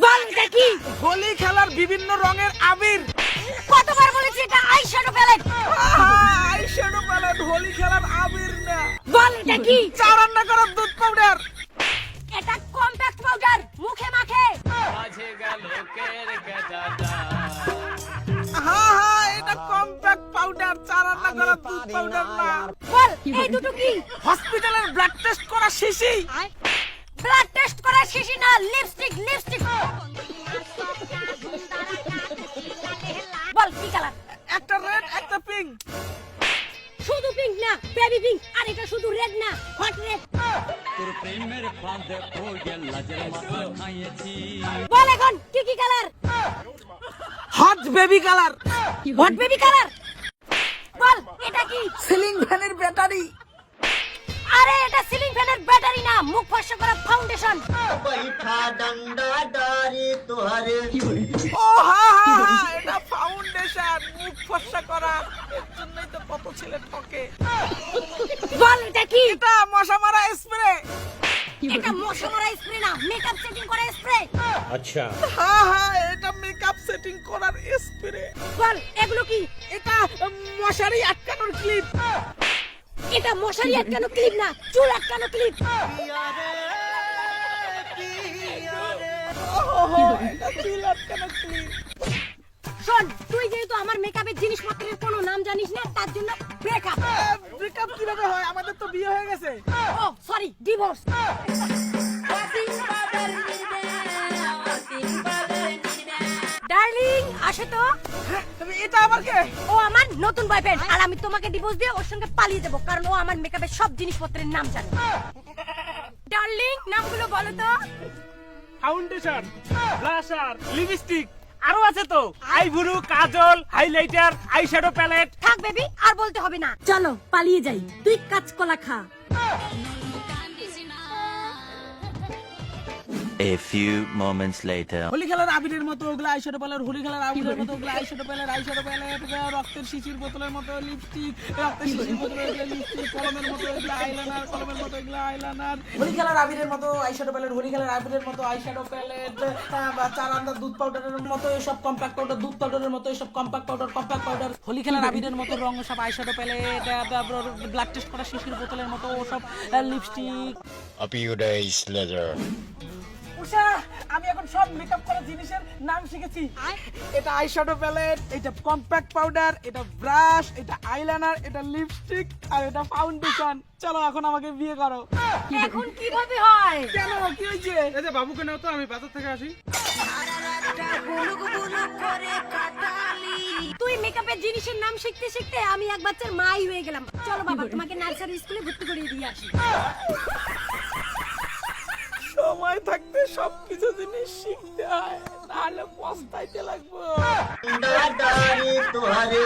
বল এটা কি? হোলি খেলার বিভিন্ন রঙের আবির। কতবার বলেছি এটা eyeshadow palette. Eyeshadow palette Holi খেলার আবির না। বল এটা কি? চা রান্না করার দুধ পাউডার। এটা কম্প্যাক্ট পাউডার, মুখে মাখে। এটা কম্প্যাক্ট পাউডার, চা রান্না করার দুধ পাউডার না। বল এই দুটো কি? হসপিটালের ব্লাড টেস্ট করা শিশি। ব্লাড টেস্ট করা শিশি না, লিপস্টিক লিপস্টিক। বল কি কালার? একটা রেড একটা পিঙ্ক। শুধু পিঙ্ক না, বেবি পিঙ্ক। আর এটা শুধু রেড না, হট রেড। তোর প্রেমের ফাঁদে পড়ে লাজের মাথা খাইয়েছি। বল এখন কি কি colour? Hot baby colour. Hot baby colour. বল এটা কি? সিলিং ফ্যানের ব্যাটারি। আরে এটা সিলিং ফ্যানের ব্যাটারি না, মুখ ফর্সা করা ফাউন্ডেশন। बैठा डंडा डारी तुहरे ও এটা ফাউন্ডেশন, মুখ ফর্সা করা। এর জন্যই তো কত ছেলে ঠকে। বল এটা কি? এটা মশা মারা স্প্রে। এটা মশা মারা স্প্রে না, মেকআপ সেটিং করা স্প্রে। এটা মেকআপ সেটিং করার স্প্রে। বল এগুলো কি? এটা মশারি আটকানোর ক্লিপ। এটা মশারি আটকানো ক্লিপ না, চুল আটকানো ক্লিপ। এটা চুল আটকানোর ক্লিপ। শোন, তুই যেহেতু আমার মেকআপের জিনিসপত্রের কোনো নাম জানিস না, তার জন্য ব্রেকআপ। ব্রেকআপ কিভাবে হয়? আমাদের তো বিয়ে হয়ে গেছে। ও সরি, ডিভোর্স। ডার্লিং আসো তো। এটা আবার কে? ও আমার নতুন বয়ফ্রেন্ড, আর আমি তোমাকে ডিভোর্স দিয়ে ওর সঙ্গে পালিয়ে দেবো, কারণ ও আমার মেকআপের সব জিনিসপত্রের নাম জানে। ডার্লিং নামগুলো বলো তো। ফাউন্ডেশন, ব্লাশার, লিপস্টিক, আরো আছে তো আইব্রু, কাজল, হাইলাইটার, আইশ্যাডো প্যালেট। থাক বেবি, আর বলতে হবে না। চলো পালিয়ে যাই, তুই কাঁচকলা খা। A few moments later. Holi খেলার আবিরের মতো ওগুলা আইশ্যাডো প্যালেট, হোলি খেলার আবিরের মতো ওগুলা আইশ্যাডো প্যালেট, রক্তের শিশির বোতলের মতো লিপস্টিক, রক্তের শিশির বোতলের ওগুলা লিপস্টিক, কলমের মতো ওগুলা আইলাইনার, কলমের মতো ওগুলা আইলাইনার। হোলি খেলার আবিরের মতো আইশ্যাডো প্যালেট, হোলি খেলার আবিরের মতো আইশ্যাডো প্যালেট, চা রান্নার দুধ পাউডারের মতো এসব কম্প্যাক্ট পাউডার, দুধ পাউডারের মতো এসব কম্প্যাক্ট পাউডার। হোলি খেলার আবিরের মতো রং সব আইশ্যাডো প্যালেট, ব্লাড টেস্ট করা শিশির বোতলের মতো সব lipstick. A few days later. উষা, আমি এখন সব মেকআপ করা জিনিসের নাম শিখেছি। এটা আইশ্যাডো প্যালেট, এটা কম্প্যাক্ট পাউডার, এটা ব্রাশ, এটা আইলাইনার, এটা লিপস্টিক, আর এটা ফাউন্ডেশন। চলো এখন আমাকে বিয়ে করো। এখন কিভাবে হয়? কেন, কি হয়েছে? এই যে বাবুকে নাও তো, আমি বাজার থেকে আসি। তুই মেকআপের জিনিসের নাম শিখতে শিখতে আমি এক বাচ্চার মাই হয়ে গেলাম। চলো বাবা, তোমাকে নার্সারি স্কুলে ভর্তি করিয়ে দিয়ে আসি। সময় থাকতে সবকিছু জিনিস শিখতে হয়, নাহলে পস্তাইতে লাগবো। डंडा डारी तुहरे